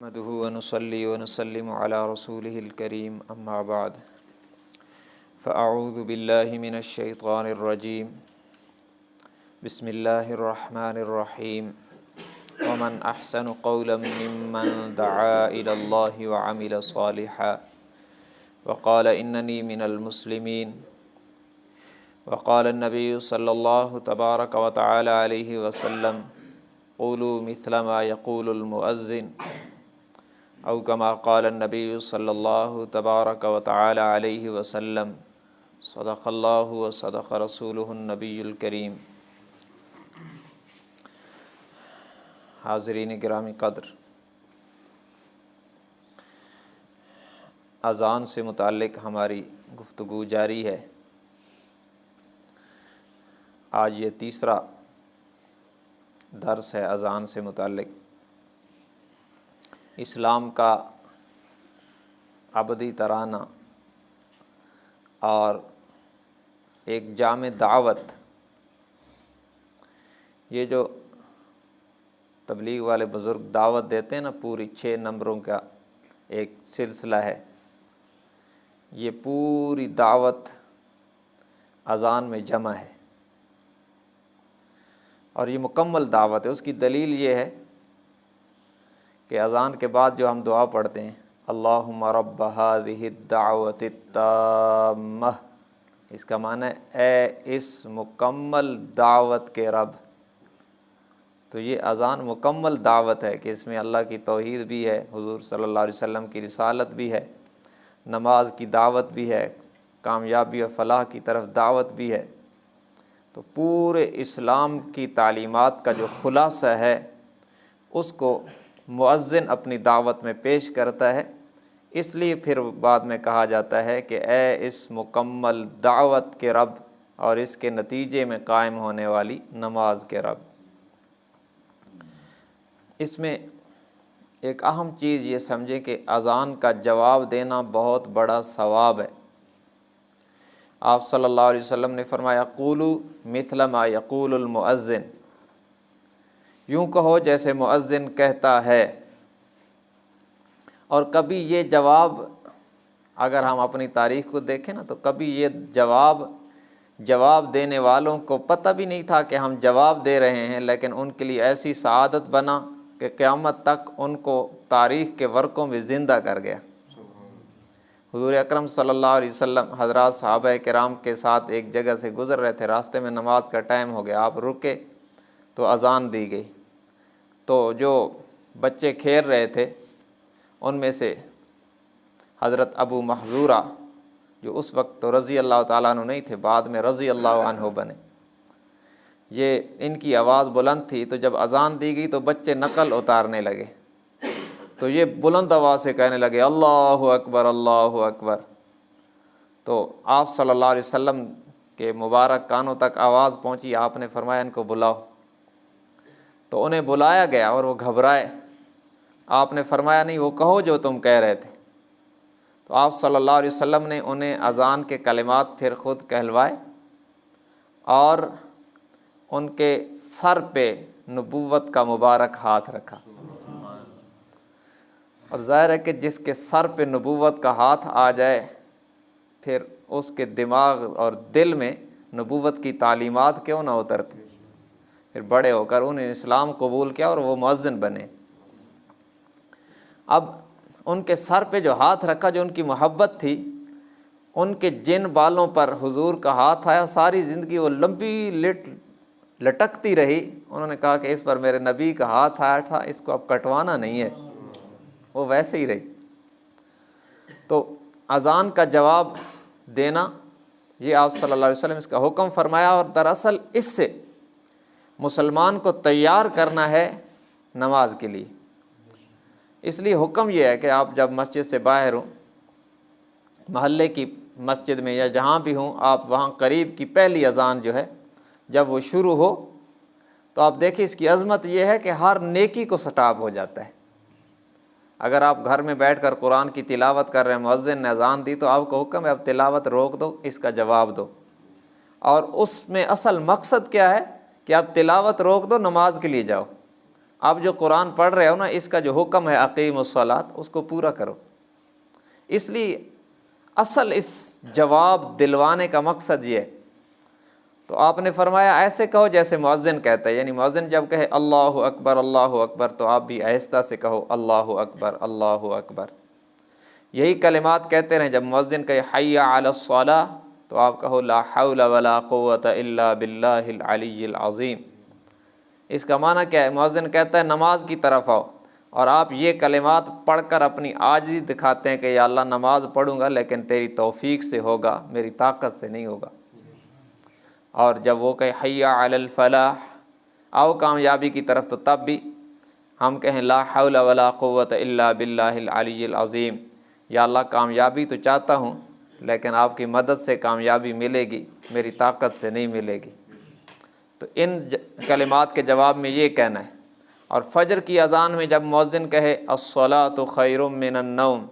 نحمده ونصلي ونسلم على رسوله الكريم أما بعد فأعوذ بالله من الشيطان الرجيم بسم الله الرحمن الرحيم ومن أحسن قولا ممن دعا إلى الله وعمل صالحا وقال إنني من المسلمين وقال النبي صلى الله تبارك وتعالى عليه وسلم قولوا مثل ما يقول المؤذن او كما قال النبی صلی اللہ تبارک و تعالی علیہ وسلم صدق اللہ و صدق رسولہ النبی الکریم۔ حاضرین گرامی قدر، اذان سے متعلق ہماری گفتگو جاری ہے۔ آج یہ تیسرا درس ہے اذان سے متعلق۔ اسلام کا ابدی ترانہ اور ایک جامع دعوت، یہ جو تبلیغ والے بزرگ دعوت دیتے ہیں نا، پوری 6 نمبروں کا ایک سلسلہ ہے۔ یہ پوری دعوت اذان میں جمع ہے اور یہ مکمل دعوت ہے۔ اس کی دلیل یہ ہے کہ اذان کے بعد جو ہم دعا پڑھتے ہیں، اللہم رب ہذہ الدعوۃ التامہ، اس کا معنی ہے اے اس مکمل دعوت کے رب۔ تو یہ اذان مکمل دعوت ہے کہ اس میں اللہ کی توحید بھی ہے، حضور صلی اللہ علیہ وسلم کی رسالت بھی ہے، نماز کی دعوت بھی ہے، کامیابی و فلاح کی طرف دعوت بھی ہے۔ تو پورے اسلام کی تعلیمات کا جو خلاصہ ہے، اس کو مؤذن اپنی دعوت میں پیش کرتا ہے۔ اس لیے پھر بعد میں کہا جاتا ہے کہ اے اس مکمل دعوت کے رب اور اس کے نتیجے میں قائم ہونے والی نماز کے رب۔ اس میں ایک اہم چیز یہ سمجھیں کہ اذان کا جواب دینا بہت بڑا ثواب ہے۔ آپ صلی اللہ علیہ وسلم نے فرمایا قولوا مثل ما یقول المؤذن، یوں کہو جیسے مؤذن کہتا ہے۔ اور کبھی یہ اگر ہم اپنی تاریخ کو دیکھیں نا، تو کبھی یہ جواب دینے والوں کو پتہ بھی نہیں تھا کہ ہم جواب دے رہے ہیں، لیکن ان کے لیے ایسی سعادت بنا کہ قیامت تک ان کو تاریخ کے ورقوں میں زندہ کر گیا۔ حضور اکرم صلی اللہ علیہ وسلم حضرات صحابہ کرام کے ساتھ ایک جگہ سے گزر رہے تھے، راستے میں نماز کا ٹائم ہو گیا، آپ رکے تو اذان دی گئی۔ تو جو بچے کھیل رہے تھے ان میں سے حضرت ابو محذورہ، جو اس وقت تو رضی اللہ تعالیٰ عنہ نہیں تھے، بعد میں رضی اللہ عنہ بنے، یہ ان کی آواز بلند تھی، تو جب اذان دی گئی تو بچے نقل اتارنے لگے، تو یہ بلند آواز سے کہنے لگے اللہ اکبر اللہ اکبر۔ تو آپ صلی اللہ علیہ وسلم کے مبارک کانوں تک آواز پہنچی، آپ نے فرمایا ان کو بلاؤ۔ تو انہیں بلایا گیا اور وہ گھبرائے۔ آپ نے فرمایا نہیں، وہ کہو جو تم کہہ رہے تھے۔ تو آپ صلی اللہ علیہ وسلم نے انہیں اذان کے کلمات پھر خود کہلوائے اور ان کے سر پہ نبوت کا مبارک ہاتھ رکھا۔ اور ظاہر ہے کہ جس کے سر پہ نبوت کا ہاتھ آ جائے، پھر اس کے دماغ اور دل میں نبوت کی تعلیمات کیوں نہ اترتی۔ پھر بڑے ہو کر انہیں اسلام قبول کیا اور وہ مؤذن بنے۔ اب ان کے سر پہ جو ہاتھ رکھا، جو ان کی محبت تھی، ان کے جن بالوں پر حضور کا ہاتھ آیا، ساری زندگی وہ لمبی لٹکتی رہی۔ انہوں نے کہا کہ اس پر میرے نبی کا ہاتھ آیا تھا، اس کو اب کٹوانا نہیں ہے، وہ ویسے ہی رہی۔ تو اذان کا جواب دینا، یہ آپ صلی اللہ علیہ وسلم اس کا حکم فرمایا، اور دراصل اس سے مسلمان کو تیار کرنا ہے نماز کے لیے۔ اس لیے حکم یہ ہے کہ آپ جب مسجد سے باہر ہوں، محلے کی مسجد میں یا جہاں بھی ہوں، آپ وہاں قریب کی پہلی اذان جو ہے جب وہ شروع ہو، تو آپ دیکھیں اس کی عظمت یہ ہے کہ ہر نیکی کو سٹاپ ہو جاتا ہے۔ اگر آپ گھر میں بیٹھ کر قرآن کی تلاوت کر رہے ہیں، مؤذن نے اذان دی، تو آپ کو حکم ہے اب تلاوت روک دو، اس کا جواب دو۔ اور اس میں اصل مقصد کیا ہے کہ آپ تلاوت روک دو، نماز کے لیے جاؤ۔ آپ جو قرآن پڑھ رہے ہو نا، اس کا جو حکم ہے اقیم الصلاۃ، اس کو پورا کرو۔ اس لیے اصل اس جواب دلوانے کا مقصد یہ ہے۔ تو آپ نے فرمایا ایسے کہو جیسے مؤذن کہتا ہے، یعنی مؤذن جب کہے اللہ اکبر تو آپ بھی آہستہ سے کہو اللہ اکبر۔ یہی کلمات کہتے رہیں۔ جب مؤذن کہے حی علی الصلاۃ تو آپ کہو لا حول ولا قوۃ الا باللہ العلی العظیم۔ اس کا معنی کیا ہے؟ مؤذن کہتا ہے نماز کی طرف آؤ، اور آپ یہ کلمات پڑھ کر اپنی عاجزی دکھاتے ہیں کہ یا اللہ نماز پڑھوں گا لیکن تیری توفیق سے ہوگا، میری طاقت سے نہیں ہوگا۔ اور جب وہ کہے حی علی الفلاح، آؤ کامیابی کی طرف، تو تب بھی ہم کہیں لا حول ولا قوۃ الا باللہ العلی العظیم، یا اللہ کامیابی تو چاہتا ہوں لیکن آپ کی مدد سے کامیابی ملے گی، میری طاقت سے نہیں ملے گی۔ تو ان کلمات کے جواب میں یہ کہنا ہے۔ اور فجر کی اذان میں جب مؤذن کہے الصلاۃ خیر من النوم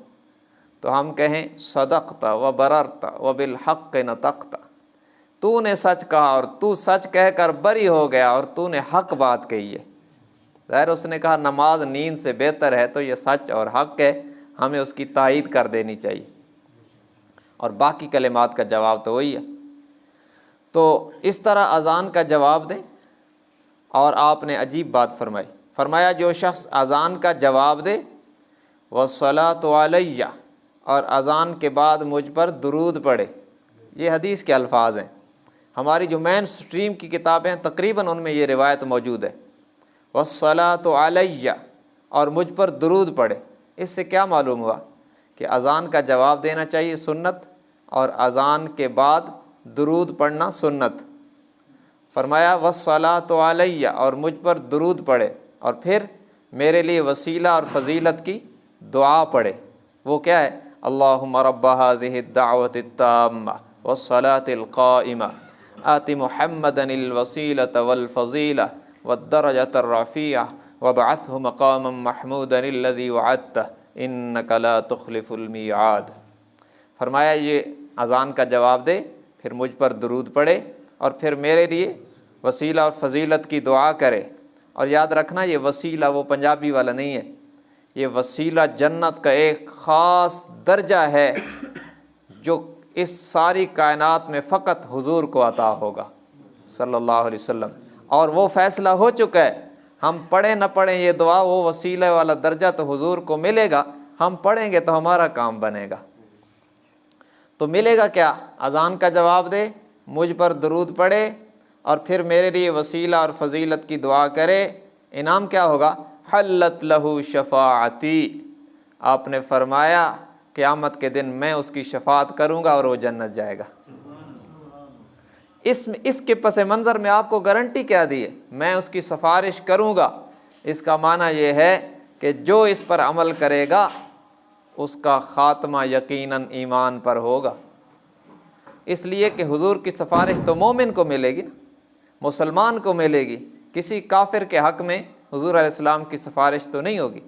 تو ہم کہیں صدقت وبررت وبالحق نطقت، تو نے سچ کہا اور تو سچ کہہ کر بری ہو گیا اور تو نے حق بات کہی ہے۔ ظاہر اس نے کہا نماز نیند سے بہتر ہے، تو یہ سچ اور حق ہے، ہمیں اس کی تائید کر دینی چاہیے۔ اور باقی کلمات کا جواب تو وہی ہے۔ تو اس طرح اذان کا جواب دیں۔ اور آپ نے عجیب بات فرمایا جو شخص اذان کا جواب دے والصلاۃ علیہ، اور اذان کے بعد مجھ پر درود پڑھے۔ یہ حدیث کے الفاظ ہیں، ہماری جو مین سٹریم کی کتابیں ہیں تقریباً ان میں یہ روایت موجود ہے، والصلاۃ علیہ، اور مجھ پر درود پڑھے۔ اس سے کیا معلوم ہوا کہ اذان کا جواب دینا چاہیے سنت، اور اذان کے بعد درود پڑھنا سنت۔ فرمایا والصلاۃ علیہ، اور مجھ پر درود پڑھے، اور پھر میرے لیے وسیلہ اور فضیلت کی دعا پڑھے۔ وہ کیا ہے؟ اللہم رب ہذہ الدعوۃ التامہ والصلاۃ القائمہ آت محمدا الوسیلۃ والفضیلہ والدرجۃ الرفیعہ وابعثہ مقاما محمودا الذی وعدتہ انک لا تخلف المیعاد۔ فرمایا یہ اذان کا جواب دے، پھر مجھ پر درود پڑھے، اور پھر میرے لیے وسیلہ اور فضیلت کی دعا کرے۔ اور یاد رکھنا یہ وسیلہ وہ پنجابی والا نہیں ہے، یہ وسیلہ جنت کا ایک خاص درجہ ہے جو اس ساری کائنات میں فقط حضور کو عطا ہوگا صلی اللہ علیہ وسلم۔ اور وہ فیصلہ ہو چکا ہے، ہم پڑھیں نہ پڑھیں یہ دعا، وہ وسیلہ والا درجہ تو حضور کو ملے گا، ہم پڑھیں گے تو ہمارا کام بنے گا۔ تو ملے گا کیا؟ اذان کا جواب دے، مجھ پر درود پڑھے، اور پھر میرے لیے وسیلہ اور فضیلت کی دعا کرے۔ انعام کیا ہوگا؟ حلت لہو شفاعتی، آپ نے فرمایا قیامت کے دن میں اس کی شفاعت کروں گا اور وہ جنت جائے گا۔ اس کے پس منظر میں آپ کو گارنٹی کیا دی ہے؟ میں اس کی سفارش کروں گا۔ اس کا معنی یہ ہے کہ جو اس پر عمل کرے گا اس کا خاتمہ یقیناً ایمان پر ہوگا۔ اس لیے کہ حضور کی سفارش تو مومن کو ملے گی، مسلمان کو ملے گی، کسی کافر کے حق میں حضور علیہ السلام کی سفارش تو نہیں ہوگی۔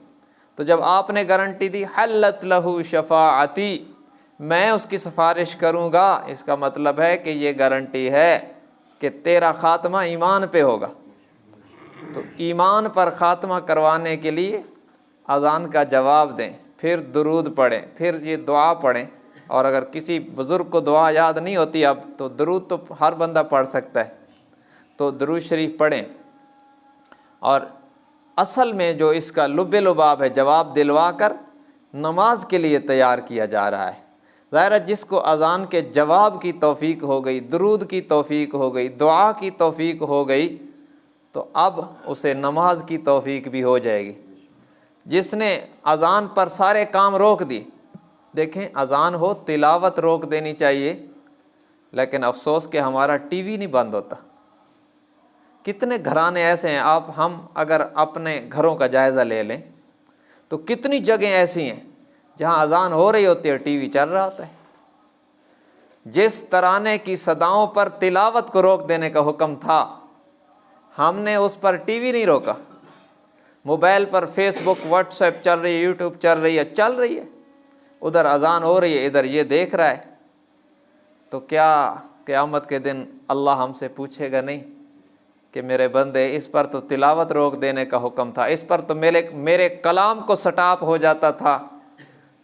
تو جب آپ نے گارنٹی دی حلت لہو شفاعتی، میں اس کی سفارش کروں گا، اس کا مطلب ہے کہ یہ گارنٹی ہے کہ تیرا خاتمہ ایمان پہ ہوگا۔ تو ایمان پر خاتمہ کروانے کے لیے اذان کا جواب دیں، پھر درود پڑھیں، پھر یہ دعا پڑھیں۔ اور اگر کسی بزرگ کو دعا یاد نہیں ہوتی اب تو درود تو ہر بندہ پڑھ سکتا ہے، تو درود شریف پڑھیں۔ اور اصل میں جو اس کا لب لباب ہے، جواب دلوا کر نماز کے لیے تیار کیا جا رہا ہے۔ ظاہر ہے جس کو اذان کے جواب کی توفیق ہو گئی، درود کی توفیق ہو گئی، دعا کی توفیق ہو گئی، تو اب اسے نماز کی توفیق بھی ہو جائے گی۔ جس نے اذان پر سارے کام روک دی، دیکھیں اذان ہو تلاوت روک دینی چاہیے، لیکن افسوس کہ ہمارا ٹی وی نہیں بند ہوتا۔ کتنے گھرانے ایسے ہیں، ہم اگر اپنے گھروں کا جائزہ لے لیں تو کتنی جگہیں ایسی ہیں جہاں اذان ہو رہی ہوتی ہے ٹی وی چل رہا ہوتا ہے۔ جس ترانے کی صداؤں پر تلاوت کو روک دینے کا حکم تھا، ہم نے اس پر ٹی وی نہیں روکا۔ موبائل پر فیس بک، واٹس ایپ چل رہی ہے، یوٹیوب چل رہی ہے، ادھر اذان ہو رہی ہے، ادھر یہ دیکھ رہا ہے۔ تو کیا قیامت کے دن اللہ ہم سے پوچھے گا نہیں کہ میرے بندے اس پر تو تلاوت روک دینے کا حکم تھا، اس پر تو میرے کلام کو سٹاپ ہو جاتا تھا،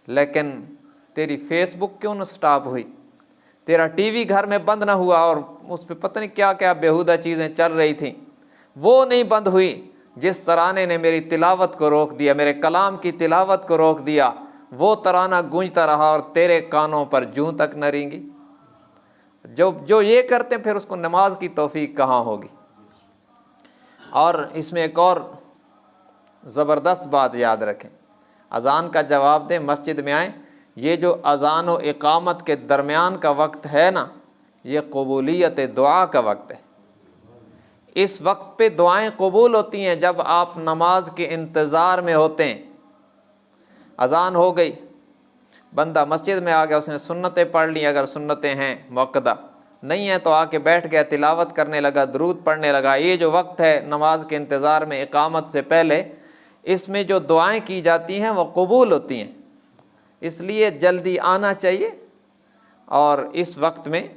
لیکن تیری فیس بک کیوں نہ سٹاپ ہوئی، تیرا ٹی وی گھر میں بند نہ ہوا اور اس پہ پتہ نہیں کیا کیا بیہودہ چیزیں چل رہی تھیں، وہ نہیں بند ہوئی، جس ترانے نے میری تلاوت کو روک دیا، میرے کلام کی تلاوت کو روک دیا، وہ ترانہ گونجتا رہا اور تیرے کانوں پر جوں تک نہ رینگی۔ جو یہ کرتے ہیں پھر اس کو نماز کی توفیق کہاں ہوگی۔ اور اس میں ایک اور زبردست بات یاد رکھیں، اذان کا جواب دیں، مسجد میں آئیں، یہ جو اذان و اقامت کے درمیان کا وقت ہے نا، یہ قبولیت دعا کا وقت ہے۔ اس وقت پہ دعائیں قبول ہوتی ہیں جب آپ نماز کے انتظار میں ہوتے ہیں۔ اذان ہو گئی، بندہ مسجد میں آ گیا، اس نے سنتیں پڑھ لی، اگر سنتیں ہیں موقدہ، نہیں ہے تو آ کے بیٹھ گیا، تلاوت کرنے لگا، درود پڑھنے لگا۔ یہ جو وقت ہے نماز کے انتظار میں اقامت سے پہلے، اس میں جو دعائیں کی جاتی ہیں وہ قبول ہوتی ہیں، اس لیے جلدی آنا چاہیے اور اس وقت میں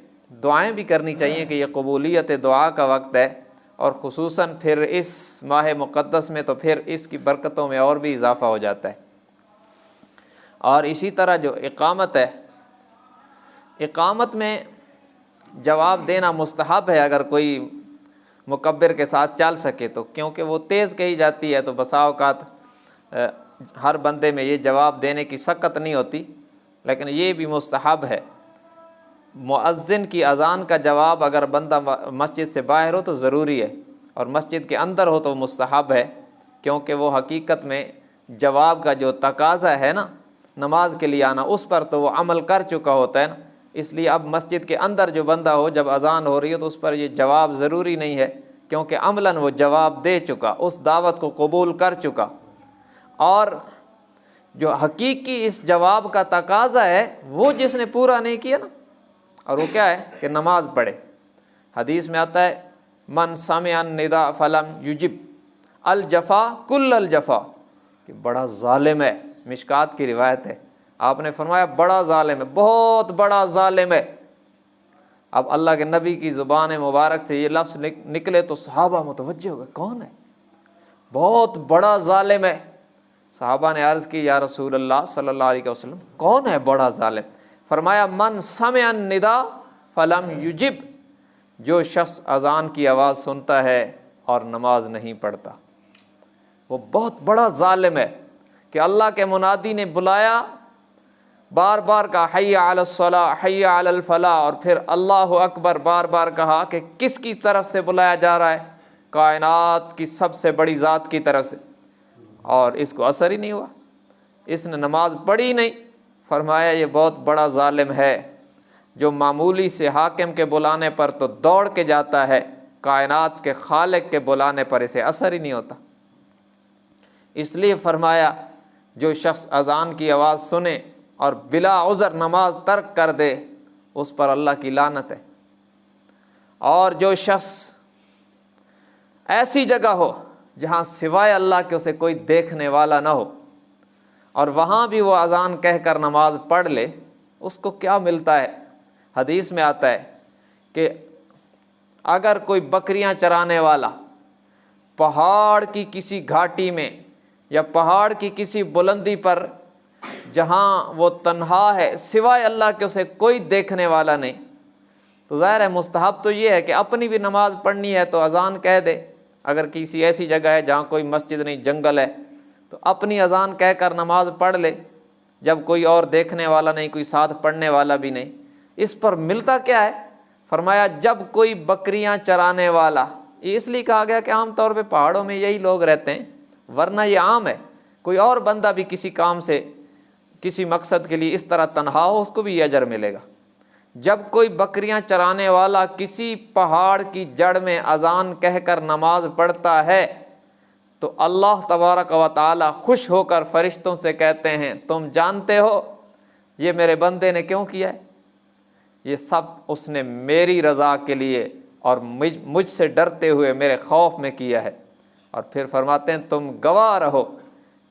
دعائیں بھی کرنی چاہیے کہ یہ قبولیت دعا کا وقت ہے، اور خصوصاً پھر اس ماہ مقدس میں تو پھر اس کی برکتوں میں اور بھی اضافہ ہو جاتا ہے۔ اور اسی طرح جو اقامت ہے، اقامت میں جواب دینا مستحب ہے اگر کوئی مکبر کے ساتھ چل سکے تو، کیونکہ وہ تیز کہی جاتی ہے تو بسا اوقات ہر بندے میں یہ جواب دینے کی سکت نہیں ہوتی، لیکن یہ بھی مستحب ہے۔ مؤذن کی اذان کا جواب اگر بندہ مسجد سے باہر ہو تو ضروری ہے، اور مسجد کے اندر ہو تو مستحب ہے، کیونکہ وہ حقیقت میں جواب کا جو تقاضا ہے نا نماز کے لیے آنا، اس پر تو وہ عمل کر چکا ہوتا ہے نا، اس لیے اب مسجد کے اندر جو بندہ ہو جب اذان ہو رہی ہے تو اس پر یہ جواب ضروری نہیں ہے، کیونکہ عملاً وہ جواب دے چکا، اس دعوت کو قبول کر چکا۔ اور جو حقیقی اس جواب کا تقاضا ہے وہ جس نے پورا نہیں کیا نا، اور وہ کیا ہے کہ نماز پڑھے۔ حدیث میں آتا ہے من سمع النداء فلم یجب الجفا کل الجفا، کہ بڑا ظالم ہے، مشکات کی روایت ہے، آپ نے فرمایا بڑا ظالم ہے، بہت بڑا ظالم ہے۔ اب اللہ کے نبی کی زبان مبارک سے یہ لفظ نکلے تو صحابہ متوجہ ہو گئے، کون ہے بہت بڑا ظالم ہے؟ صحابہ نے عرض کی یا رسول اللہ صلی اللہ علیہ وسلم کون ہے بڑا ظالم؟ فرمایا من سمع النداء فلم یجب، جو شخص اذان کی آواز سنتا ہے اور نماز نہیں پڑھتا، وہ بہت بڑا ظالم ہے۔ کہ اللہ کے منادی نے بلایا، بار بار کہا حی علی الصلاۃ حی علی الفلاح، اور پھر اللہ اکبر بار بار کہا کہ کس کی طرف سے بلایا جا رہا ہے؟ کائنات کی سب سے بڑی ذات کی طرف سے، اور اس کو اثر ہی نہیں ہوا، اس نے نماز پڑھی نہیں۔ فرمایا یہ بہت بڑا ظالم ہے جو معمولی سے حاکم کے بلانے پر تو دوڑ کے جاتا ہے، کائنات کے خالق کے بلانے پر اسے اثر ہی نہیں ہوتا۔ اس لیے فرمایا جو شخص اذان کی آواز سنے اور بلا عذر نماز ترک کر دے اس پر اللہ کی لعنت ہے۔ اور جو شخص ایسی جگہ ہو جہاں سوائے اللہ کے اسے کوئی دیکھنے والا نہ ہو اور وہاں بھی وہ اذان کہہ کر نماز پڑھ لے، اس کو کیا ملتا ہے؟ حدیث میں آتا ہے کہ اگر کوئی بکریاں چرانے والا پہاڑ کی کسی گھاٹی میں یا پہاڑ کی کسی بلندی پر جہاں وہ تنہا ہے، سوائے اللہ کے اسے کوئی دیکھنے والا نہیں، تو ظاہر ہے مستحب تو یہ ہے کہ اپنی بھی نماز پڑھنی ہے تو اذان کہہ دے۔ اگر کسی ایسی جگہ ہے جہاں کوئی مسجد نہیں، جنگل ہے، تو اپنی اذان کہہ کر نماز پڑھ لے، جب کوئی اور دیکھنے والا نہیں، کوئی ساتھ پڑھنے والا بھی نہیں۔ اس پر ملتا کیا ہے؟ فرمایا جب کوئی بکریاں چرانے والا، یہ اس لیے کہا گیا کہ عام طور پہ پہاڑوں میں یہی لوگ رہتے ہیں، ورنہ یہ عام ہے، کوئی اور بندہ بھی کسی کام سے کسی مقصد کے لیے اس طرح تنہا ہو، اس کو بھی یہ اجر ملے گا۔ جب کوئی بکریاں چرانے والا کسی پہاڑ کی جڑ میں اذان کہہ کر نماز پڑھتا ہے تو اللہ تبارک و تعالی خوش ہو کر فرشتوں سے کہتے ہیں تم جانتے ہو یہ میرے بندے نے کیوں کیا ہے؟ یہ سب اس نے میری رضا کے لیے اور مجھ سے ڈرتے ہوئے میرے خوف میں کیا ہے۔ اور پھر فرماتے ہیں تم گواہ رہو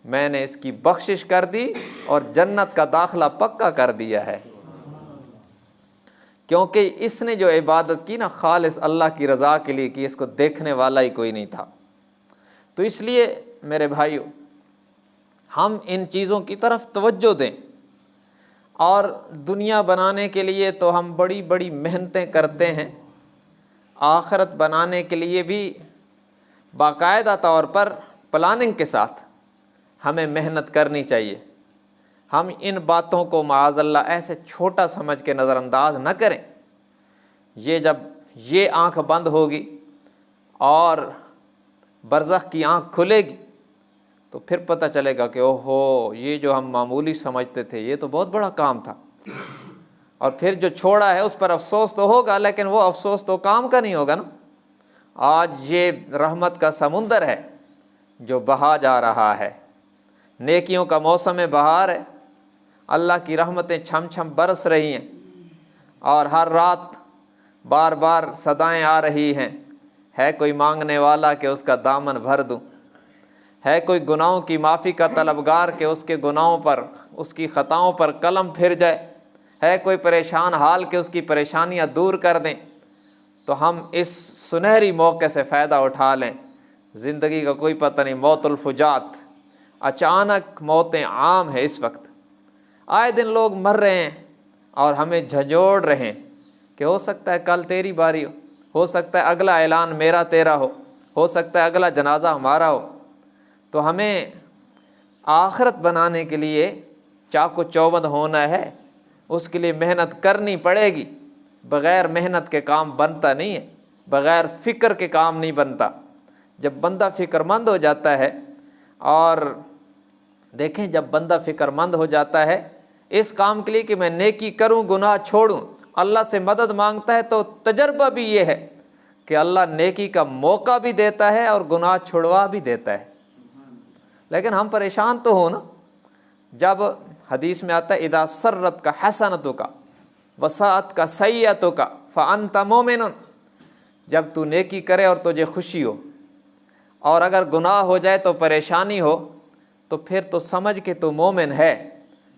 میں نے اس کی بخشش کر دی اور جنت کا داخلہ پکا کر دیا ہے۔ کیونکہ اس نے جو عبادت کی نا خالص اللہ کی رضا کے لیے کی، اس کو دیکھنے والا ہی کوئی نہیں تھا۔ تو اس لیے میرے بھائیو ہم ان چیزوں کی طرف توجہ دیں، اور دنیا بنانے کے لیے تو ہم بڑی بڑی محنتیں کرتے ہیں، آخرت بنانے کے لیے بھی باقاعدہ طور پر پلاننگ کے ساتھ ہمیں محنت کرنی چاہیے۔ ہم ان باتوں کو معاذ اللہ ایسے چھوٹا سمجھ کے نظر انداز نہ کریں۔ یہ جب یہ آنکھ بند ہوگی اور برزخ کی آنکھ کھلے گی تو پھر پتہ چلے گا کہ اوہو یہ جو ہم معمولی سمجھتے تھے یہ تو بہت بڑا کام تھا، اور پھر جو چھوڑا ہے اس پر افسوس تو ہوگا، لیکن وہ افسوس تو کام کا نہیں ہوگا نا۔ آج یہ رحمت کا سمندر ہے جو بہا جا رہا ہے، نیکیوں کا موسم بہار ہے، اللہ کی رحمتیں چھم چھم برس رہی ہیں، اور ہر رات بار بار صدائیں آ رہی ہیں، ہے کوئی مانگنے والا کہ اس کا دامن بھر دوں، ہے کوئی گناہوں کی معافی کا طلبگار کہ اس کے گناہوں پر، اس کی خطاؤں پر قلم پھر جائے، ہے کوئی پریشان حال کہ اس کی پریشانیاں دور کر دیں۔ تو ہم اس سنہری موقع سے فائدہ اٹھا لیں۔ زندگی کا کوئی پتہ نہیں، موت الفجات، اچانک موتیں عام ہے اس وقت، آئے دن لوگ مر رہے ہیں اور ہمیں جھنجھوڑ رہے ہیں کہ ہو سکتا ہے کل تیری باری ہو سکتا ہے اگلا اعلان میرا تیرا ہو سکتا ہے اگلا جنازہ ہمارا ہو۔ تو ہمیں آخرت بنانے کے لیے چاق و چوبند ہونا ہے، اس کے لیے محنت کرنی پڑے گی۔ بغیر محنت کے کام بنتا نہیں ہے، بغیر فکر کے کام نہیں بنتا۔ جب بندہ فکر مند ہو جاتا ہے، اور دیکھیں جب بندہ فکر مند ہو جاتا ہے اس کام کے لیے کہ میں نیکی کروں گناہ چھوڑوں، اللہ سے مدد مانگتا ہے، تو تجربہ بھی یہ ہے کہ اللہ نیکی کا موقع بھی دیتا ہے اور گناہ چھڑوا بھی دیتا ہے۔ لیکن ہم پریشان تو ہو نا، جب حدیث میں آتا ہے اذا سرت کا حسنتک وساءت کا سیئتک فانت مومن، جب تو نیکی کرے اور تجھے خوشی ہو، اور اگر گناہ ہو جائے تو پریشانی ہو، تو پھر تو سمجھ کہ تو مومن ہے،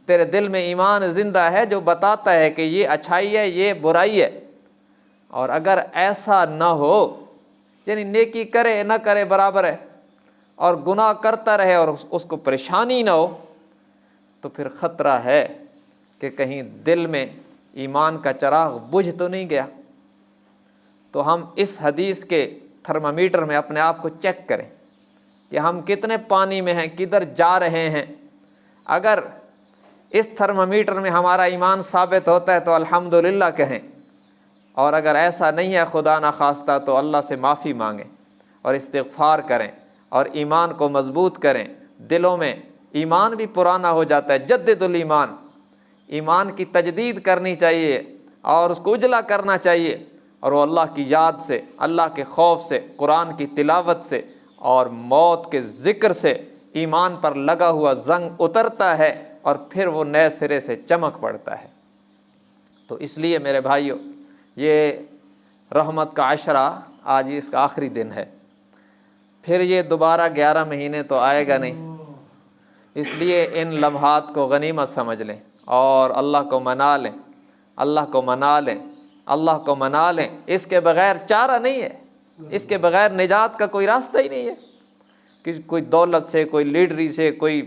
تیرے دل میں ایمان زندہ ہے جو بتاتا ہے کہ یہ اچھائی ہے یہ برائی ہے۔ اور اگر ایسا نہ ہو، یعنی نیکی کرے نہ کرے برابر ہے، اور گناہ کرتا رہے اور اس کو پریشانی نہ ہو، تو پھر خطرہ ہے کہ کہیں دل میں ایمان کا چراغ بجھ تو نہیں گیا۔ تو ہم اس حدیث کے تھرمامیٹر میں اپنے آپ کو چیک کریں کہ ہم کتنے پانی میں ہیں، کدھر جا رہے ہیں۔ اگر اس تھرمامیٹر میں ہمارا ایمان ثابت ہوتا ہے تو الحمدللہ کہیں، اور اگر ایسا نہیں ہے خدا نخواستہ تو اللہ سے معافی مانگیں اور استغفار کریں اور ایمان کو مضبوط کریں۔ دلوں میں ایمان بھی پرانا ہو جاتا ہے، جدد الایمان، ایمان کی تجدید کرنی چاہیے اور اس کو اجلا کرنا چاہیے، اور وہ اللہ کی یاد سے، اللہ کے خوف سے، قرآن کی تلاوت سے اور موت کے ذکر سے ایمان پر لگا ہوا زنگ اترتا ہے، اور پھر وہ نئے سرے سے چمک پڑتا ہے۔ تو اس لیے میرے بھائیو، یہ رحمت کا عشرہ آج اس کا آخری دن ہے، پھر یہ دوبارہ 11 مہینے تو آئے گا نہیں، اس لیے ان لمحات کو غنیمت سمجھ لیں اور اللہ کو منا لیں، اللہ کو منا لیں، اللہ کو منا لیں۔ اس کے بغیر چارہ نہیں ہے، اس کے بغیر نجات کا کوئی راستہ ہی نہیں ہے کہ کوئی دولت سے، کوئی لیڈری سے، کوئی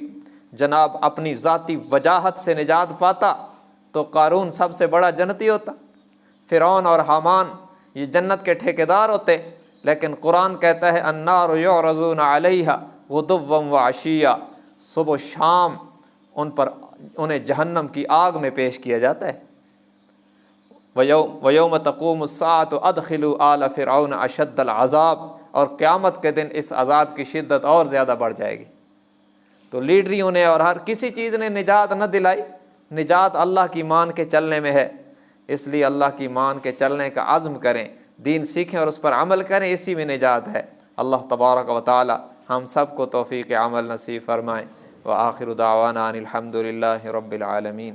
جناب اپنی ذاتی وجاہت سے نجات پاتا تو قارون سب سے بڑا جنتی ہوتا، فرعون اور حامان یہ جنت کے ٹھیکیدار ہوتے۔ لیکن قرآن کہتا ہے النار یعرضون علیہا غدوا وعشیا، صبح و شام انہیں جہنم کی آگ میں پیش کیا جاتا ہے۔ وَيَوْمَ تَقُومُ السَّاعَةُ أَدْخِلُوا آلَ فِرْعَوْنَ أَشَدَّ الْعَذَابِ، اور قیامت کے دن اس عذاب کی شدت اور زیادہ بڑھ جائے گی۔ تو لیڈریوں نے اور ہر کسی چیز نے نجات نہ دلائی، نجات اللہ کی مان کے چلنے میں ہے۔ اس لیے اللہ کی مان کے چلنے کا عزم کریں، دین سیکھیں اور اس پر عمل کریں، اسی میں نجات ہے۔ اللہ تبارک و تعالی ہم سب کو توفیق عمل نصیب فرمائیں۔ وآخر دعوانا ان الحمد للہ رب العالمین۔